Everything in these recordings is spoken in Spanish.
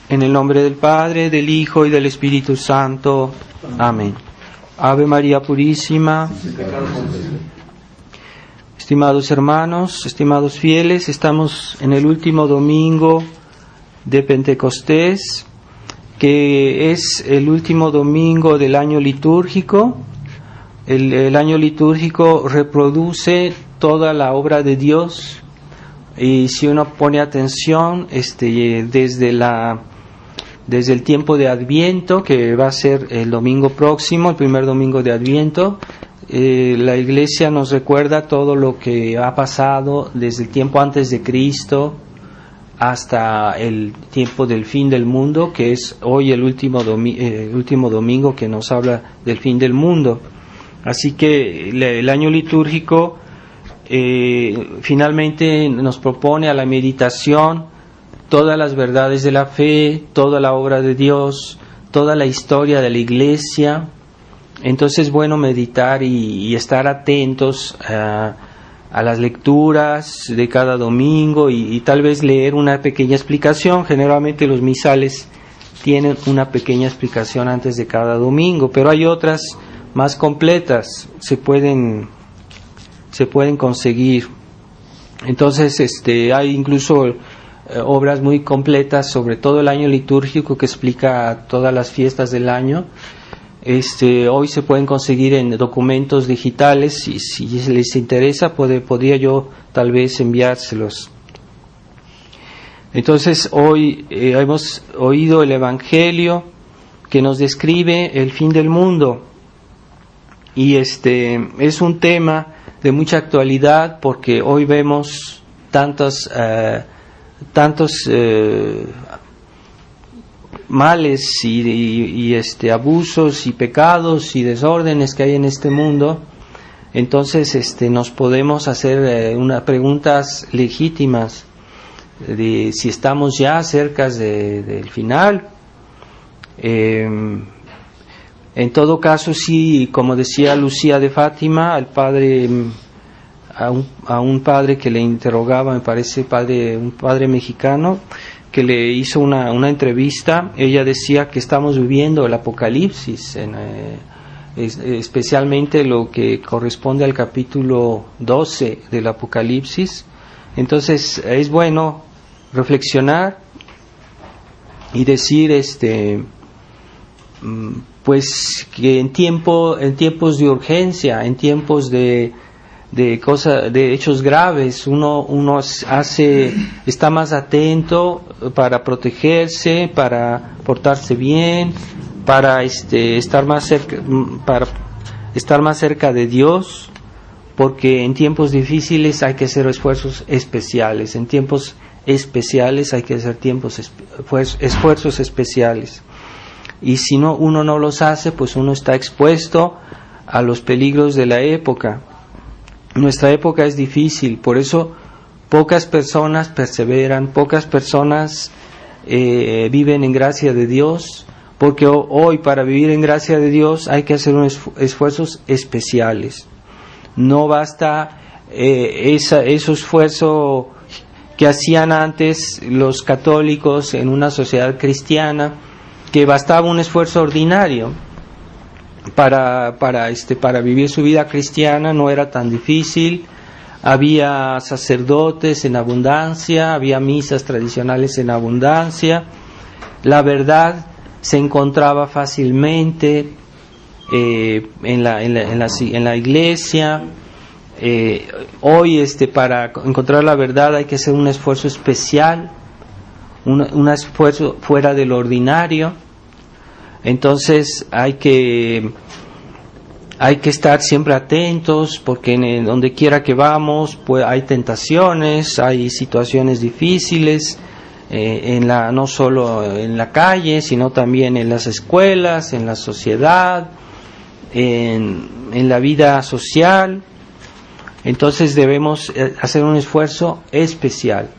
En el nombre del Padre, del Hijo y del Espíritu Santo. Amén. Ave María Purísima. Estimados hermanos, estimados fieles, estamos en el último domingo de Pentecostés, que es el último domingo del año litúrgico. El año litúrgico reproduce toda la obra de Dios, y si uno pone atención, desde el tiempo de Adviento, que va a ser el domingo próximo, el primer domingo de Adviento, la Iglesia nos recuerda todo lo que ha pasado desde el tiempo antes de Cristo hasta el tiempo del fin del mundo, que es hoy el último domingo que nos habla del fin del mundo. Así que el año litúrgico finalmente nos propone a la meditación todas las verdades de la fe, toda la obra de Dios, toda la historia de la Iglesia. Entonces es bueno meditar y estar atentos a las lecturas de cada domingo y tal vez leer una pequeña explicación. Generalmente los misales tienen una pequeña explicación antes de cada domingo, pero hay otras más completas, se pueden conseguir. Entonces hay incluso obras muy completas sobre todo el año litúrgico que explica todas las fiestas del año. Hoy se pueden conseguir en documentos digitales, y si les interesa podría yo tal vez enviárselos. Entonces hoy hemos oído el Evangelio que nos describe el fin del mundo, y es un tema de mucha actualidad porque hoy vemos tantos males y abusos y pecados y desórdenes que hay en este mundo. Entonces nos podemos hacer unas preguntas legítimas de si estamos ya cerca del final. En todo caso, sí, como decía Lucía de Fátima, a un padre que le interrogaba, me parece un padre mexicano, que le hizo una entrevista, ella decía que estamos viviendo el Apocalipsis, especialmente lo que corresponde al capítulo 12 del Apocalipsis. Entonces es bueno reflexionar y decir pues que en tiempos de urgencia, en tiempos de hechos graves, uno está más atento para protegerse, para portarse bien, para estar más cerca de Dios, porque en tiempos difíciles hay que hacer esfuerzos especiales, en tiempos especiales hay que hacer esfuerzos especiales. Y si uno no los hace, pues uno está expuesto a los peligros de la época. Nuestra época es difícil, por eso pocas personas perseveran, pocas personas viven en gracia de Dios, porque hoy para vivir en gracia de Dios hay que hacer unos esfuerzos especiales. No basta ese esfuerzo que hacían antes los católicos en una sociedad cristiana, que bastaba un esfuerzo ordinario para vivir su vida cristiana. No era tan difícil, había sacerdotes en abundancia, había misas tradicionales en abundancia, la verdad se encontraba fácilmente en la iglesia. Hoy para encontrar la verdad hay que hacer un esfuerzo especial, un esfuerzo fuera de lo ordinario. Entonces hay que estar siempre atentos, porque donde quiera que vamos pues hay tentaciones, hay situaciones difíciles, no solo en la calle, sino también en las escuelas, en la sociedad, en la vida social. Entonces debemos hacer un esfuerzo especial.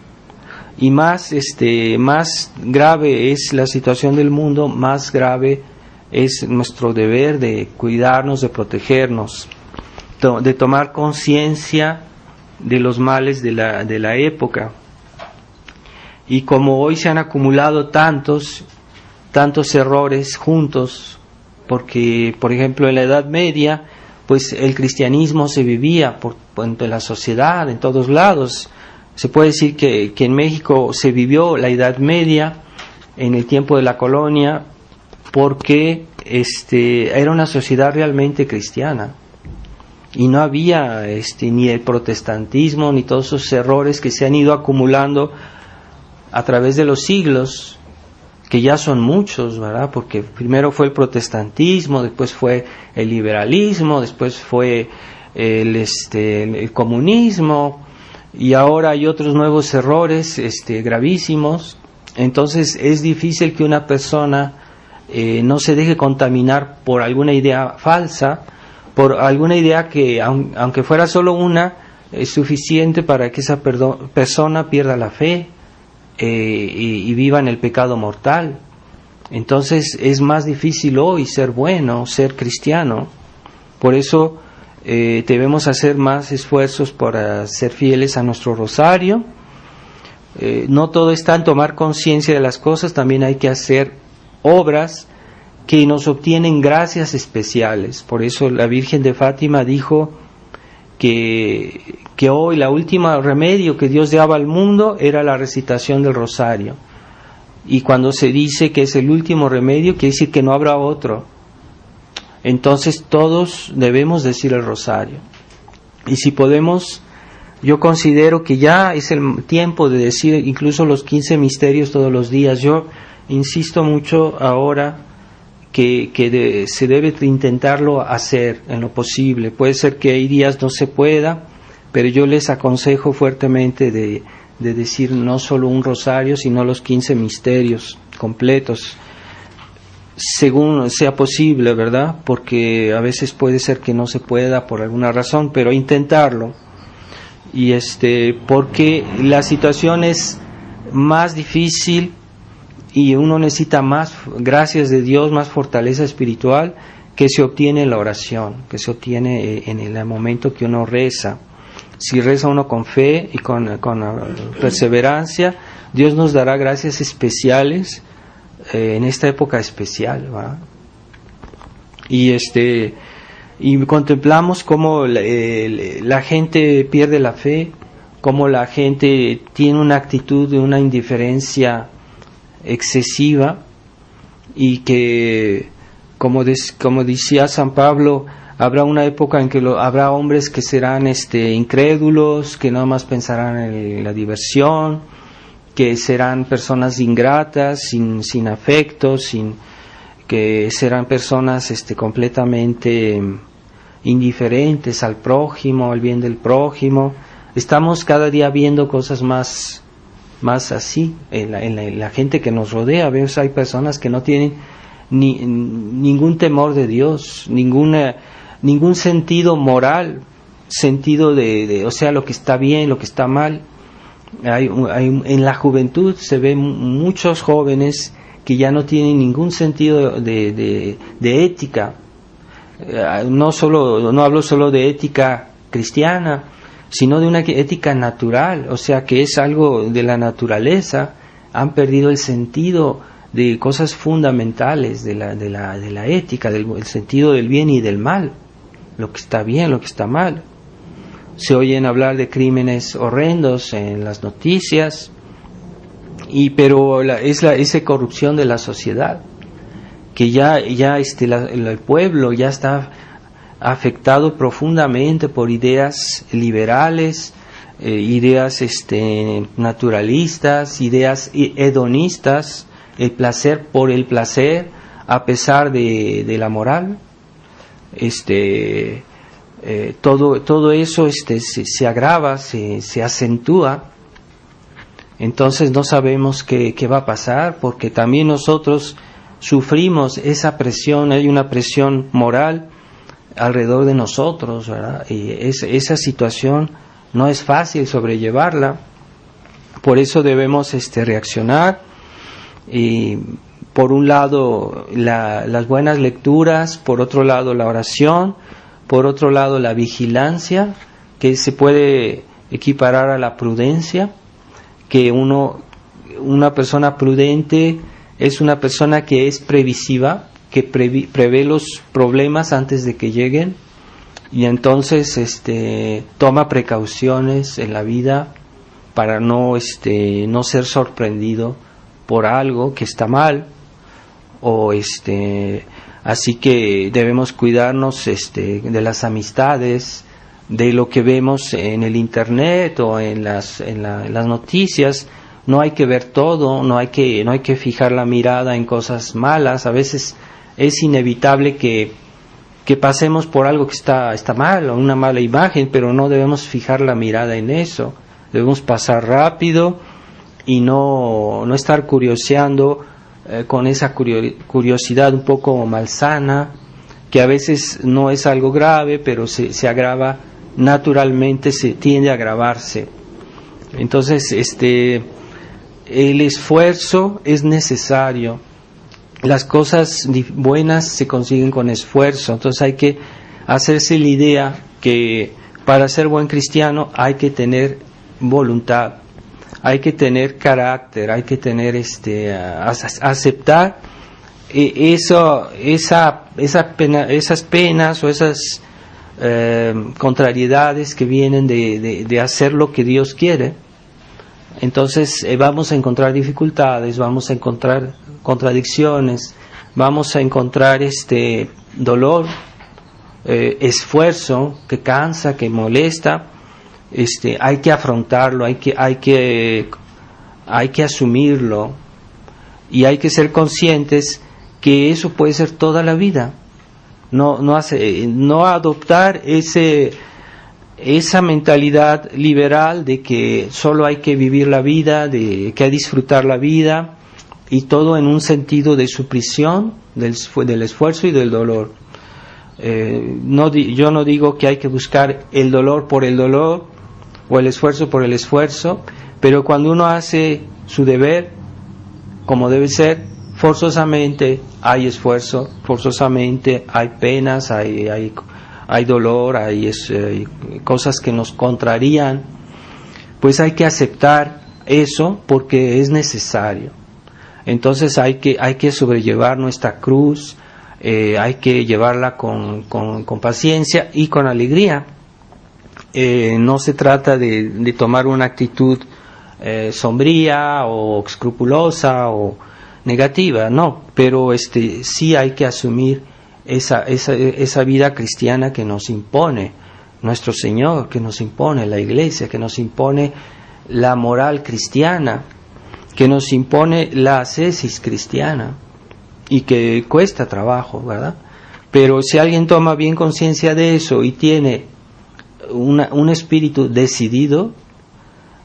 Y más grave es la situación del mundo, más grave es nuestro deber de cuidarnos, de protegernos, de tomar conciencia de los males de la época. Y como hoy se han acumulado tantos errores juntos, porque, por ejemplo, en la Edad Media, pues el cristianismo se vivía en la sociedad, en todos lados. Se puede decir que en México se vivió la Edad Media en el tiempo de la colonia, porque era una sociedad realmente cristiana. Y no había ni el protestantismo, ni todos esos errores que se han ido acumulando a través de los siglos, que ya son muchos, ¿verdad? Porque primero fue el protestantismo, después fue el liberalismo, después fue el comunismo, y ahora hay otros nuevos errores gravísimos. Entonces es difícil que una persona no se deje contaminar por alguna idea falsa, por alguna idea que, aunque fuera solo una, es suficiente para que esa persona pierda la fe y viva en el pecado mortal. Entonces es más difícil hoy ser bueno, ser cristiano. Por eso debemos hacer más esfuerzos para ser fieles a nuestro rosario. No todo está en tomar conciencia de las cosas, también hay que hacer obras que nos obtienen gracias especiales. Por eso la Virgen de Fátima dijo que hoy la última remedio que Dios daba al mundo era la recitación del rosario. Y cuando se dice que es el último remedio, quiere decir que no habrá otro. Entonces todos debemos decir el rosario. Y si podemos, yo considero que ya es el tiempo de decir incluso los 15 misterios todos los días. Yo insisto mucho ahora que se debe intentarlo hacer en lo posible. Puede ser que hay días no se pueda, pero yo les aconsejo fuertemente de decir no solo un rosario, sino los 15 misterios completos, según sea posible, ¿verdad? Porque a veces puede ser que no se pueda por alguna razón, pero intentarlo. Y porque la situación es más difícil y uno necesita más gracias de Dios, más fortaleza espiritual que se obtiene en la oración, que se obtiene en el momento que uno reza. Si reza uno con fe y con perseverancia, Dios nos dará gracias especiales en esta época especial, ¿verdad? Y contemplamos cómo la gente pierde la fe, cómo la gente tiene una actitud de una indiferencia excesiva, y que como decía San Pablo, habrá una época en que habrá hombres que serán incrédulos, que nada más pensarán en la diversión, que serán personas ingratas, sin afecto, que serán personas completamente indiferentes al prójimo, al bien del prójimo. Estamos cada día viendo cosas más así en la gente que nos rodea. A veces hay personas que no tienen ningún temor de Dios, ningún sentido moral, sentido o sea, lo que está bien, lo que está mal. En la juventud se ven muchos jóvenes que ya no tienen ningún sentido de ética. No hablo solo de ética cristiana, sino de una ética natural, o sea, que es algo de la naturaleza. Han perdido el sentido de cosas fundamentales de la ética, el sentido del bien y del mal, lo que está bien, lo que está mal. Se oyen hablar de crímenes horrendos en las noticias, pero esa corrupción de la sociedad, que ya el pueblo ya está afectado profundamente por ideas liberales, ideas naturalistas, ideas hedonistas, el placer por el placer a pesar de la moral. Todo eso se agrava, se acentúa. Entonces no sabemos qué va a pasar, porque también nosotros sufrimos esa presión. Hay una presión moral alrededor de nosotros, ¿verdad? Y esa situación no es fácil sobrellevarla. Por eso debemos reaccionar. Y por un lado las buenas lecturas, por otro lado la oración, por otro lado la vigilancia, que se puede equiparar a la prudencia, que uno una persona prudente es una persona que es previsiva, que prevé los problemas antes de que lleguen, y entonces toma precauciones en la vida para no ser sorprendido por algo que está mal, o así que debemos cuidarnos de las amistades, de lo que vemos en el internet o en las noticias. No hay que ver todo, no hay que fijar la mirada en cosas malas. A veces es inevitable que pasemos por algo que está mal, o una mala imagen, pero no debemos fijar la mirada en eso. Debemos pasar rápido y no estar curioseando con esa curiosidad un poco malsana, que a veces no es algo grave, pero se agrava naturalmente, se tiende a agravarse. Entonces, el esfuerzo es necesario. Las cosas buenas se consiguen con esfuerzo. Entonces hay que hacerse la idea que para ser buen cristiano hay que tener voluntad, hay que tener carácter, hay que tener aceptar esas penas o esas contrariedades que vienen de hacer lo que Dios quiere. Entonces vamos a encontrar dificultades, vamos a encontrar contradicciones, vamos a encontrar dolor, esfuerzo que cansa, que molesta. Hay que afrontarlo, hay que asumirlo, y hay que ser conscientes que eso puede ser toda la vida. No adoptar esa mentalidad liberal de que solo hay que vivir la vida, de que hay que disfrutar la vida, y todo en un sentido de supresión del esfuerzo y del dolor. Yo no digo que hay que buscar el dolor por el dolor o el esfuerzo por el esfuerzo, pero cuando uno hace su deber como debe ser, forzosamente hay esfuerzo, forzosamente hay penas, hay dolor, hay cosas que nos contrarían. Pues hay que aceptar eso porque es necesario. Entonces hay que sobrellevar nuestra cruz, hay que llevarla con paciencia y con alegría. No se trata de tomar una actitud sombría o escrupulosa o negativa, no, pero sí hay que asumir esa vida cristiana que nos impone nuestro Señor, que nos impone la Iglesia, que nos impone la moral cristiana, que nos impone la ascesis cristiana, y que cuesta trabajo, ¿verdad? Pero si alguien toma bien conciencia de eso y tiene un espíritu decidido,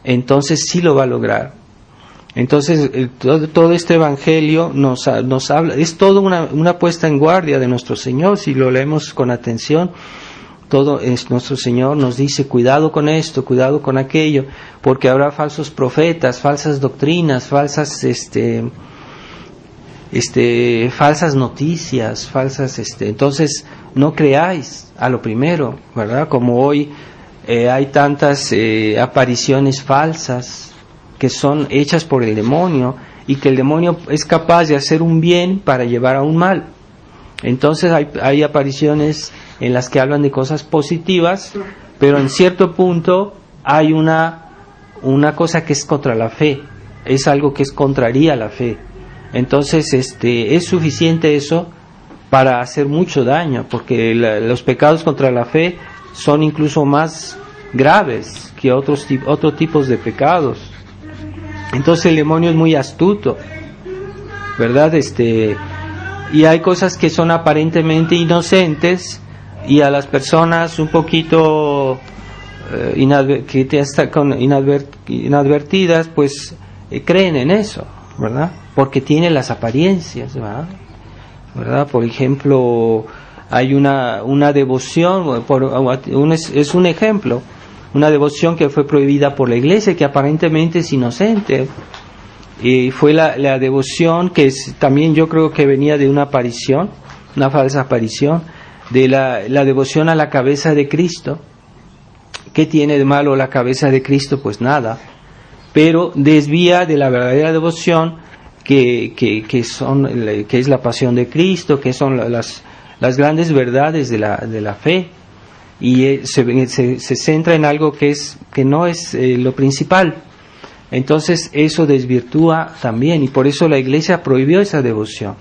entonces sí lo va a lograr. Entonces todo este evangelio nos habla, es toda una puesta en guardia de nuestro Señor. Si lo leemos con atención, nuestro Señor nos dice: cuidado con esto, cuidado con aquello, porque habrá falsos profetas, falsas doctrinas, falsas noticias, entonces no creáis a lo primero, ¿verdad? Como hoy hay tantas apariciones falsas que son hechas por el demonio, y que el demonio es capaz de hacer un bien para llevar a un mal. Entonces hay apariciones en las que hablan de cosas positivas, pero en cierto punto hay una cosa que es contra la fe, es algo que es contraria a la fe. Entonces es suficiente eso para hacer mucho daño, porque los pecados contra la fe son incluso más graves que otros tipos de pecados. Entonces el demonio es muy astuto, ¿verdad? Y hay cosas que son aparentemente inocentes, y a las personas un poquito inadvertidas, pues creen en eso, ¿verdad? Porque tiene las apariencias, ¿verdad? Por ejemplo, hay una devoción, es un ejemplo, una devoción que fue prohibida por la Iglesia, que aparentemente es inocente, y fue la devoción que también yo creo que venía de una aparición, una falsa aparición, de la devoción a la cabeza de Cristo. ¿Qué tiene de malo la cabeza de Cristo? Pues nada. pero desvía de la verdadera devoción que es la pasión de Cristo, que son las grandes verdades de la fe, y se centra en algo que no es lo principal. Entonces eso desvirtúa también, y por eso la Iglesia prohibió esa devoción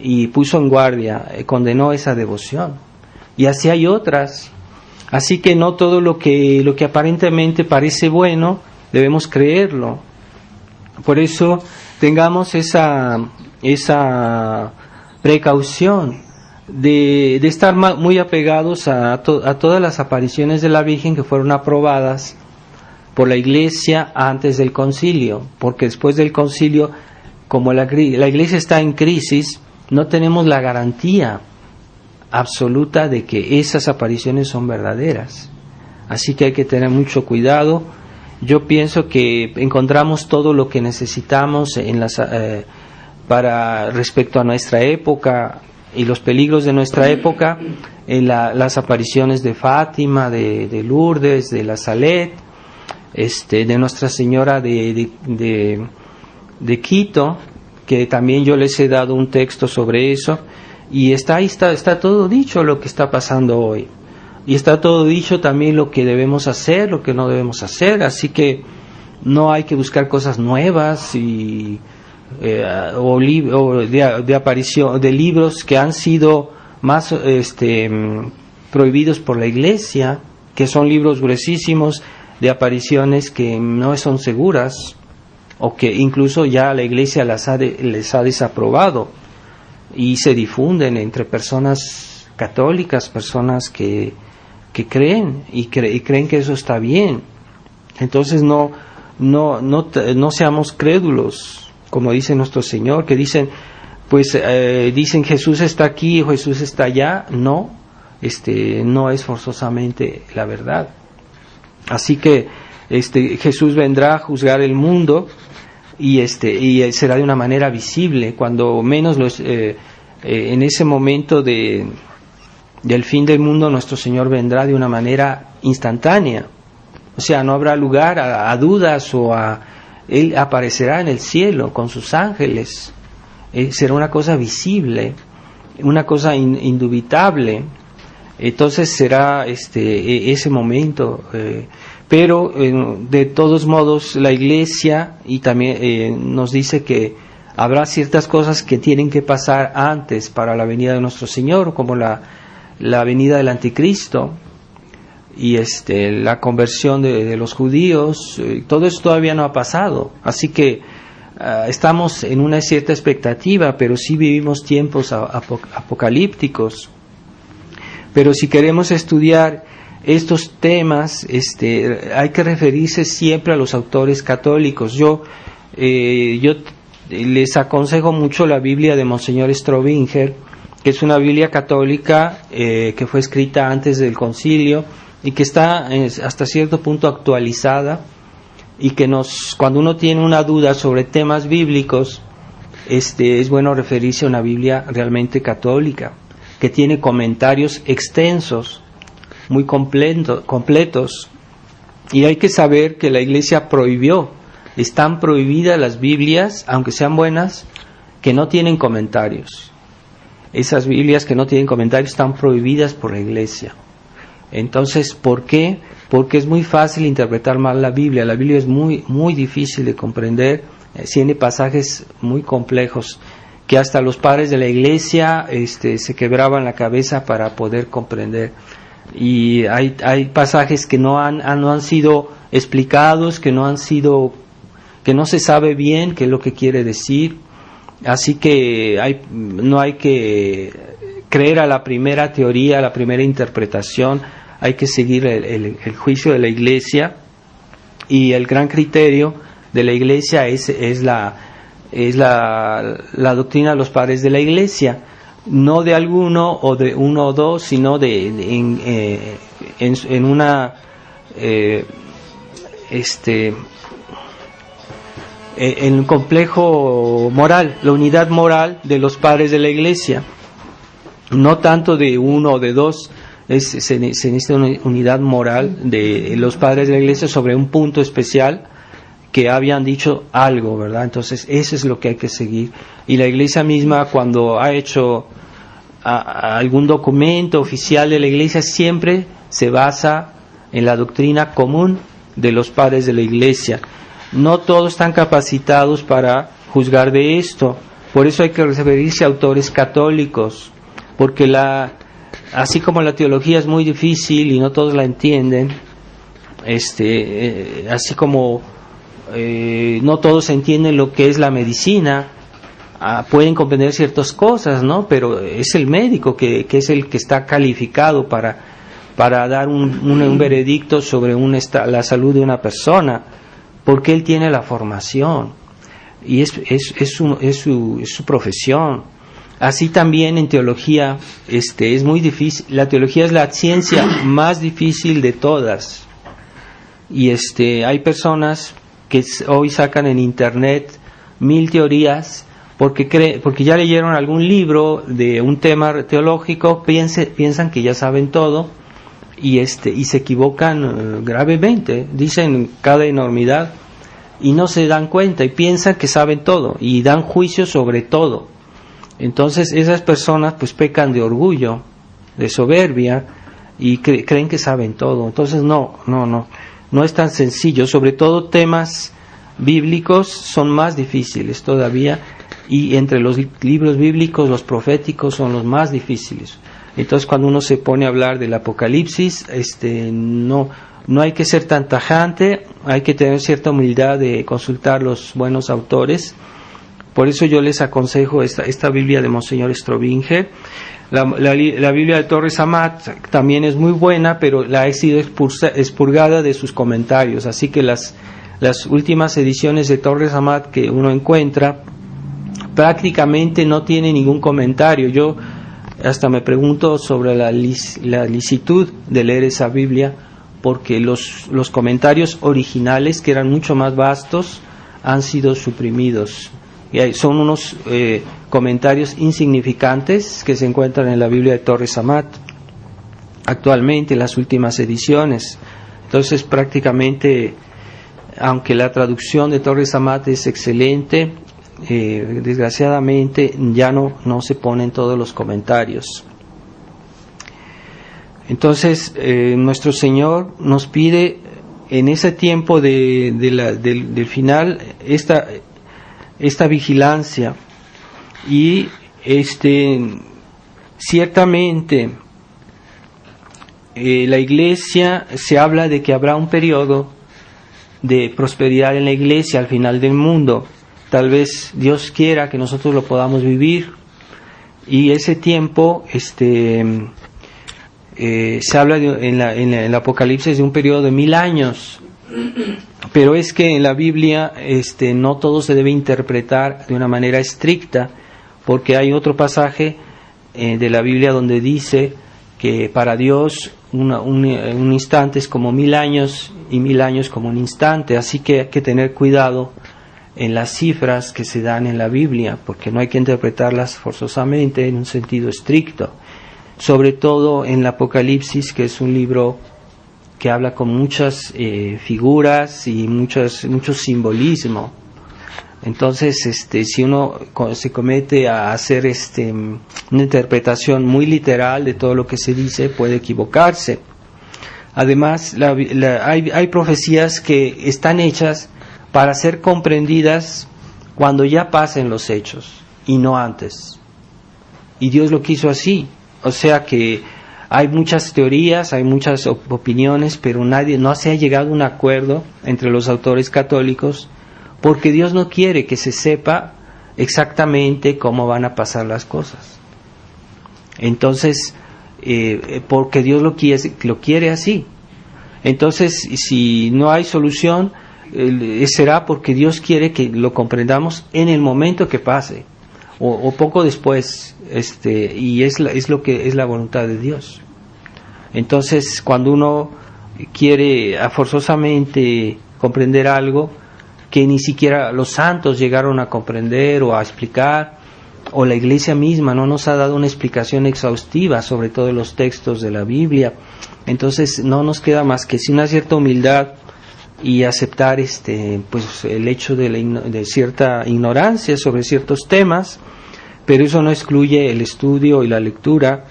y puso en guardia, condenó esa devoción. Y así hay otras. Así que no todo lo que aparentemente parece bueno debemos creerlo. Por eso tengamos esa precaución de estar muy apegados a todas las apariciones de la Virgen que fueron aprobadas por la Iglesia antes del concilio, porque después del concilio, como la Iglesia está en crisis, no tenemos la garantía absoluta de que esas apariciones son verdaderas. Así que hay que tener mucho cuidado. Yo pienso que encontramos todo lo que necesitamos para respecto a nuestra época y los peligros de nuestra época en las apariciones de Fátima, de Lourdes, de la Salet, de Nuestra Señora de Quito, que también yo les he dado un texto sobre eso, y está todo dicho lo que está pasando hoy, y está todo dicho también lo que debemos hacer, lo que no debemos hacer. Así que no hay que buscar cosas nuevas o de aparición de libros que han sido más prohibidos por la Iglesia, que son libros gruesísimos de apariciones que no son seguras, o que incluso ya la Iglesia les ha desaprobado, y se difunden entre personas católicas, personas que creen y creen que eso está bien. Entonces no seamos crédulos, como dice nuestro Señor, que dicen Jesús está aquí, Jesús está allá. No es forzosamente la verdad. Así que Jesús vendrá a juzgar el mundo, y será de una manera visible, cuando menos en ese momento del fin del mundo nuestro Señor vendrá de una manera instantánea. O sea, no habrá lugar a dudas Él aparecerá en el cielo con sus ángeles. Será una cosa visible, una cosa indubitable. Entonces será ese momento. Pero de todos modos la Iglesia y también nos dice que habrá ciertas cosas que tienen que pasar antes para la venida de nuestro Señor, como la venida del Anticristo y la conversión de los judíos. Todo eso todavía no ha pasado, así que estamos en una cierta expectativa, pero sí vivimos tiempos apocalípticos. Pero si queremos estudiar estos temas, hay que referirse siempre a los autores católicos. Yo les aconsejo mucho la Biblia de Monseñor Strobinger, que es una Biblia católica que fue escrita antes del concilio y que está hasta cierto punto actualizada, y que cuando uno tiene una duda sobre temas bíblicos, es bueno referirse a una Biblia realmente católica, que tiene comentarios extensos, muy completos. Y hay que saber que la Iglesia están prohibidas las Biblias, aunque sean buenas, que no tienen comentarios. Esas Biblias que no tienen comentarios están prohibidas por la Iglesia. Entonces, ¿por qué? Porque es muy fácil interpretar mal la Biblia. La Biblia es muy, muy difícil de comprender, tiene pasajes muy complejos que hasta los padres de la Iglesia se quebraban la cabeza para poder comprender. Y hay pasajes que no han sido explicados, que no se sabe bien qué es lo que quiere decir. Así que no hay que creer a la primera teoría, a la primera interpretación. Hay que seguir el juicio de la Iglesia, y el gran criterio de la Iglesia es la doctrina de los padres de la Iglesia, no de alguno o de uno o dos, sino en un complejo moral, la unidad moral de los padres de la Iglesia, no tanto de uno o de dos. Se necesita una unidad moral de los padres de la Iglesia sobre un punto especial que habían dicho algo, ¿verdad? Entonces eso es lo que hay que seguir. Y la Iglesia misma, cuando ha hecho algún documento oficial de la Iglesia, siempre se basa en la doctrina común de los padres de la Iglesia. No todos están capacitados para juzgar de esto, por eso hay que referirse a autores católicos, porque así como la teología es muy difícil y no todos la entienden, así como no todos entienden lo que es la medicina, pueden comprender ciertas cosas, ¿no? Pero es el médico que es el que está calificado para dar un veredicto sobre la salud de una persona, porque él tiene la formación y es su profesión. Así también en teología es muy difícil. La teología es la ciencia más difícil de todas, y hay personas que hoy sacan en internet 1000 teorías porque ya leyeron algún libro de un tema teológico, piensan que ya saben todo y se equivocan gravemente, dicen cada enormidad y no se dan cuenta y piensan que saben todo y dan juicio sobre todo. Entonces esas personas pues pecan de orgullo, de soberbia y creen que saben todo. Entonces no es tan sencillo. Sobre todo temas bíblicos son más difíciles todavía, y entre los libros bíblicos los proféticos son los más difíciles. Entonces cuando uno se pone a hablar del Apocalipsis, no hay que ser tan tajante, hay que tener cierta humildad de consultar los buenos autores. Por eso yo les aconsejo esta Biblia de Monseñor Strobinger. La Biblia de Torres Amat también es muy buena, pero la ha sido expurgada de sus comentarios, así que las últimas ediciones de Torres Amat que uno encuentra prácticamente no tiene ningún comentario. Yo hasta me pregunto sobre la licitud de leer esa Biblia, porque los comentarios originales, que eran mucho más vastos, han sido suprimidos. Y son unos comentarios insignificantes que se encuentran en la Biblia de Torres Amat actualmente, en las últimas ediciones. Entonces prácticamente, aunque la traducción de Torres Amat es excelente, desgraciadamente ya no se ponen todos los comentarios. Entonces nuestro Señor nos pide en ese tiempo del final esta vigilancia, y ciertamente la Iglesia, se habla de que habrá un periodo de prosperidad en la Iglesia al final del mundo. Tal vez Dios quiera que nosotros lo podamos vivir, y ese tiempo se habla en el Apocalipsis de un periodo de 1000 años. Pero es que en la Biblia no todo se debe interpretar de una manera estricta, porque hay otro pasaje de la Biblia donde dice que para Dios un instante es como 1000 años y 1000 años como un instante. Así que hay que tener cuidado en las cifras que se dan en la Biblia, porque no hay que interpretarlas forzosamente en un sentido estricto, sobre todo en el Apocalipsis, que es un libro que habla con muchas figuras y mucho simbolismo. Entonces si uno se comete a hacer una interpretación muy literal de todo lo que se dice, puede equivocarse. Además hay profecías que están hechas para ser comprendidas cuando ya pasen los hechos y no antes, y Dios lo quiso así. O sea que hay muchas teorías, hay muchas opiniones, pero no se ha llegado a un acuerdo entre los autores católicos, porque Dios no quiere que se sepa exactamente cómo van a pasar las cosas. Entonces, porque Dios lo quiere así. Entonces, si no hay solución, será porque Dios quiere que lo comprendamos en el momento que pase, o poco después, y es lo que es la voluntad de Dios. Entonces, cuando uno quiere forzosamente comprender algo que ni siquiera los santos llegaron a comprender o a explicar, o la Iglesia misma no nos ha dado una explicación exhaustiva sobre todos los textos de la Biblia, entonces no nos queda más que, sin una cierta humildad, y aceptar pues el hecho de cierta ignorancia sobre ciertos temas, pero eso no excluye el estudio y la lectura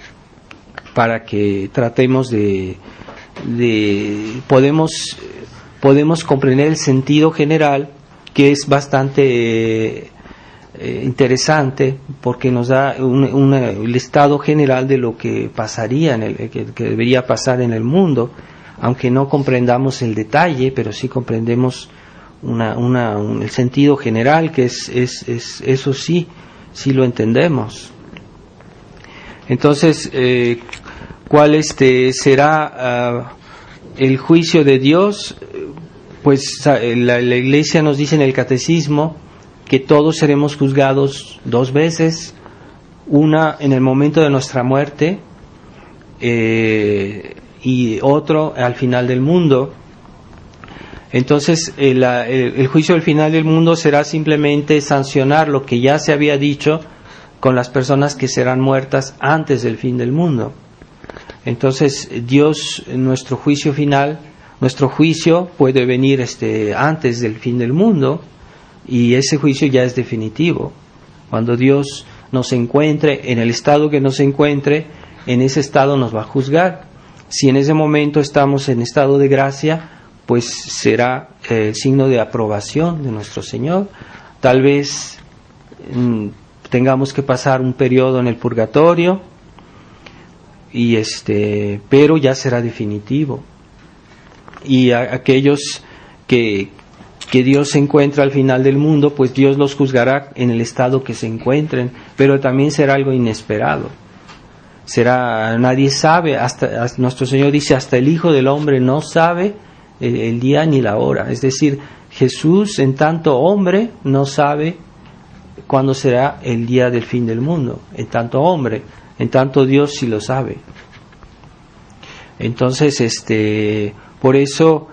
para que tratemos podemos comprender el sentido general, que es bastante interesante, porque nos da el estado general de lo que pasaría que debería pasar en el mundo, aunque no comprendamos el detalle, pero sí comprendemos el sentido general, que es eso sí lo entendemos. Entonces, ¿cuál será el juicio de Dios? Pues la Iglesia nos dice en el Catecismo que todos seremos juzgados 2 veces, una en el momento de nuestra muerte y otro al final del mundo. Entonces el juicio del final del mundo será simplemente sancionar lo que ya se había dicho con las personas que serán muertas antes del fin del mundo. Entonces Dios, nuestro juicio final, nuestro juicio puede venir antes del fin del mundo, y ese juicio ya es definitivo. Cuando Dios nos encuentre en el estado que nos encuentre, en ese estado nos va a juzgar. Si en ese momento estamos en estado de gracia, pues será el signo de aprobación de nuestro Señor. Tal vez tengamos que pasar un periodo en el purgatorio, pero ya será definitivo. Y aquellos que Dios se encuentra al final del mundo, pues Dios los juzgará en el estado que se encuentren, pero también será algo inesperado. Nadie sabe, hasta nuestro Señor dice, hasta el Hijo del Hombre no sabe el día ni la hora. Es decir, Jesús, en tanto hombre, no sabe cuándo será el día del fin del mundo. En tanto hombre, en tanto Dios sí lo sabe. Entonces, por eso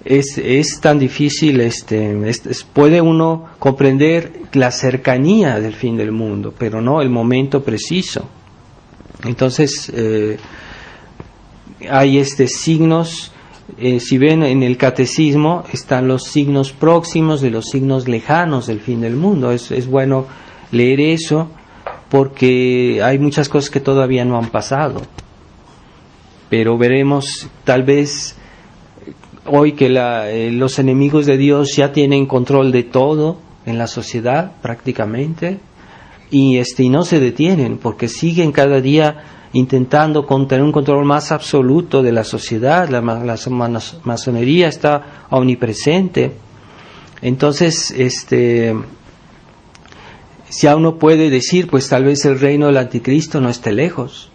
es tan difícil, puede uno comprender la cercanía del fin del mundo, pero no el momento preciso. Entonces, hay signos, si ven en el Catecismo, están los signos próximos de los signos lejanos del fin del mundo. Es bueno leer eso, porque hay muchas cosas que todavía no han pasado. Pero veremos, tal vez, hoy que los enemigos de Dios ya tienen control de todo en la sociedad prácticamente, y no se detienen, porque siguen cada día intentando tener un control más absoluto de la sociedad. La masonería está omnipresente. Entonces, ya uno puede decir, pues tal vez el reino del anticristo no esté lejos,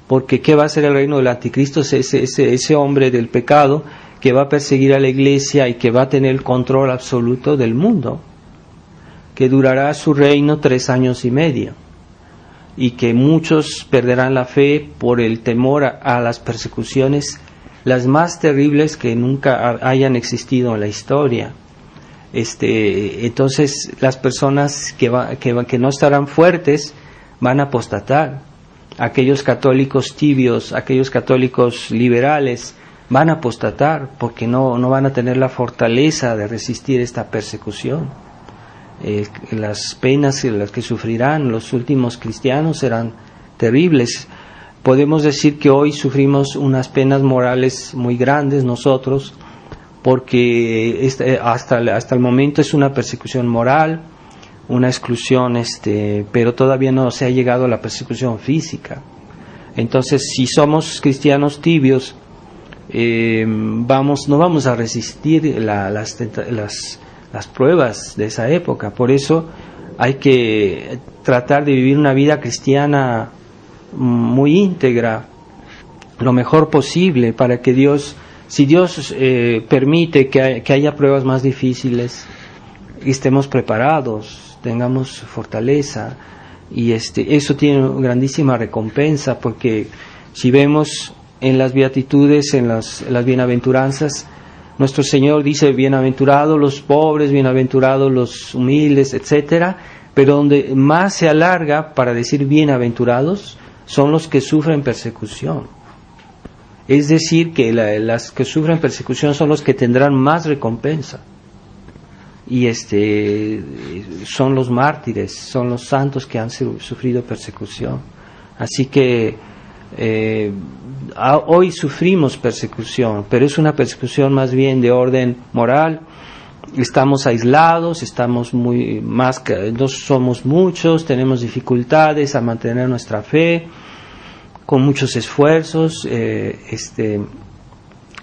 porque ¿qué va a ser el reino del anticristo? Ese hombre del pecado que va a perseguir a la iglesia y que va a tener el control absoluto del mundo, que durará su reino 3 años y medio, y que muchos perderán la fe por el temor a las persecuciones, las más terribles que nunca hayan existido en la historia. Entonces las personas que no estarán fuertes van a apostatar. Aquellos católicos tibios, aquellos católicos liberales van a apostatar, porque no van a tener la fortaleza de resistir esta persecución. Las penas las que sufrirán los últimos cristianos serán terribles. Podemos decir que hoy sufrimos unas penas morales muy grandes nosotros, porque hasta el momento es una persecución moral, una exclusión, pero todavía no se ha llegado a la persecución física. Entonces, si somos cristianos tibios, no vamos a resistir las pruebas de esa época. Por eso hay que tratar de vivir una vida cristiana muy íntegra, lo mejor posible, para que Dios, si Dios permite que haya pruebas más difíciles, estemos preparados, tengamos fortaleza, y eso tiene grandísima recompensa, porque si vemos en las beatitudes, en las bienaventuranzas, nuestro Señor dice: bienaventurados los pobres, bienaventurados los humildes, etcétera. Pero donde más se alarga para decir bienaventurados son los que sufren persecución. Es decir, que las que sufren persecución son los que tendrán más recompensa. Y son los mártires, son los santos que han sufrido persecución. Así que hoy sufrimos persecución, pero es una persecución más bien de orden moral. Estamos aislados, no somos muchos, tenemos dificultades a mantener nuestra fe, con muchos esfuerzos,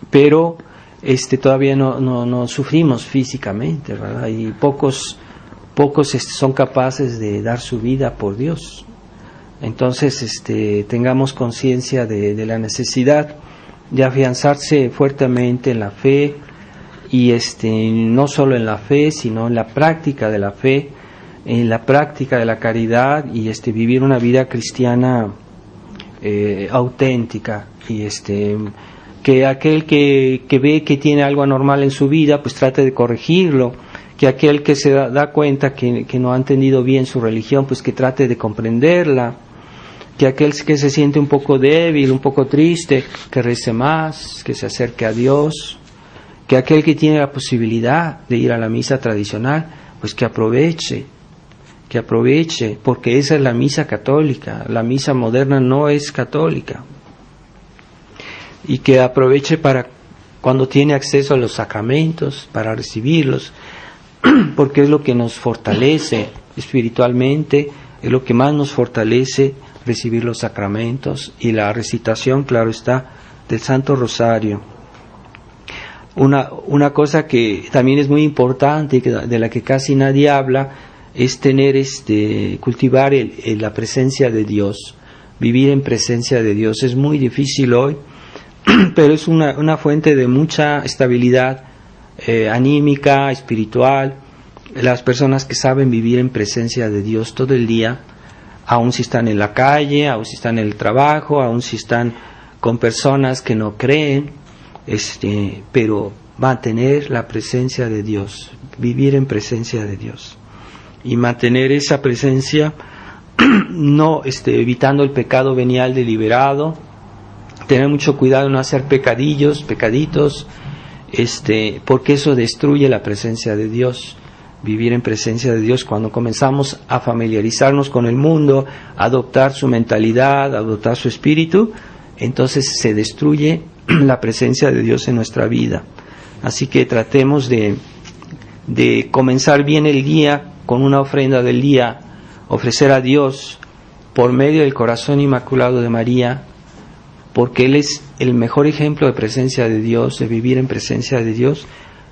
pero todavía no sufrimos físicamente, ¿verdad? Y pocos son capaces de dar su vida por Dios. Entonces, tengamos conciencia de la necesidad de afianzarse fuertemente en la fe, y no solo en la fe, sino en la práctica de la fe, en la práctica de la caridad, y vivir una vida cristiana auténtica, y que aquel que ve que tiene algo anormal en su vida, pues trate de corregirlo, que aquel que se da cuenta que no ha entendido bien su religión, pues que trate de comprenderla, que aquel que se siente un poco débil, un poco triste, que rece más, que se acerque a Dios, que aquel que tiene la posibilidad de ir a la misa tradicional, pues que aproveche, porque esa es la misa católica. La misa moderna no es católica. Y que aproveche para, cuando tiene acceso a los sacramentos, para recibirlos, porque es lo que nos fortalece espiritualmente, es lo que más nos fortalece, recibir los sacramentos y la recitación, claro está, del Santo Rosario. Una cosa que también es muy importante y de la que casi nadie habla es cultivar la presencia de Dios, vivir en presencia de Dios. Es muy difícil hoy, pero es una fuente de mucha estabilidad anímica, espiritual. Las personas que saben vivir en presencia de Dios todo el día, aun si están en la calle, aun si están en el trabajo, aun si están con personas que no creen, pero mantener la presencia de Dios, vivir en presencia de Dios y mantener esa presencia, no evitando el pecado venial deliberado, tener mucho cuidado de no hacer pecaditos, porque eso destruye la presencia de Dios. Vivir en presencia de Dios, cuando comenzamos a familiarizarnos con el mundo, a adoptar su mentalidad, a adoptar su espíritu, entonces se destruye la presencia de Dios en nuestra vida. Así que tratemos de comenzar bien el día con una ofrenda del día, ofrecer a Dios por medio del corazón inmaculado de María, porque Él es el mejor ejemplo de presencia de Dios, de vivir en presencia de Dios.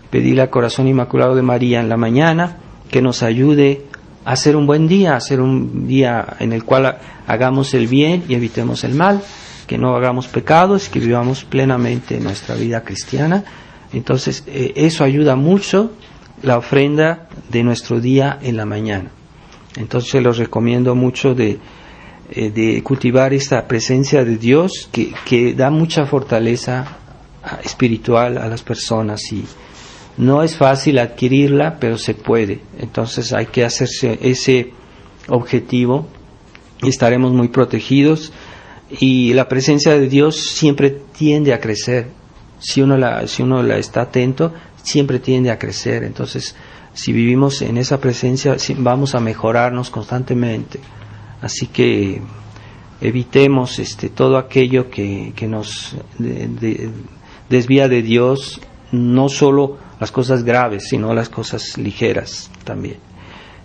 Pedirle al corazón inmaculado de María en la mañana que nos ayude a hacer un buen día, a hacer un día en el cual hagamos el bien y evitemos el mal, que no hagamos pecados, que vivamos plenamente nuestra vida cristiana. Entonces eso ayuda mucho, la ofrenda de nuestro día en la mañana. Entonces los recomiendo mucho de cultivar esta presencia de Dios que da mucha fortaleza espiritual a las personas, y no es fácil adquirirla, pero se puede. Entonces hay que hacerse ese objetivo y estaremos muy protegidos. Y la presencia de Dios siempre tiende a crecer. Si uno la está atento, siempre tiende a crecer. Entonces, si vivimos en esa presencia, vamos a mejorarnos constantemente. Así que evitemos todo aquello que nos desvía de Dios, no solo las cosas graves, sino las cosas ligeras también.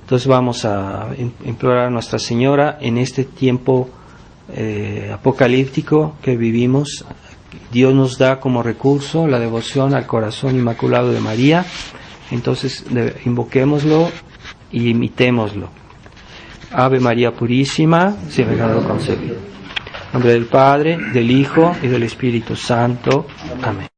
Entonces vamos a implorar a Nuestra Señora en este tiempo apocalíptico que vivimos. Dios nos da como recurso la devoción al corazón inmaculado de María. Entonces invoquémoslo y imitémoslo. Ave María Purísima, sin pecado concebido. En nombre del Padre, del Hijo y del Espíritu Santo. Amén.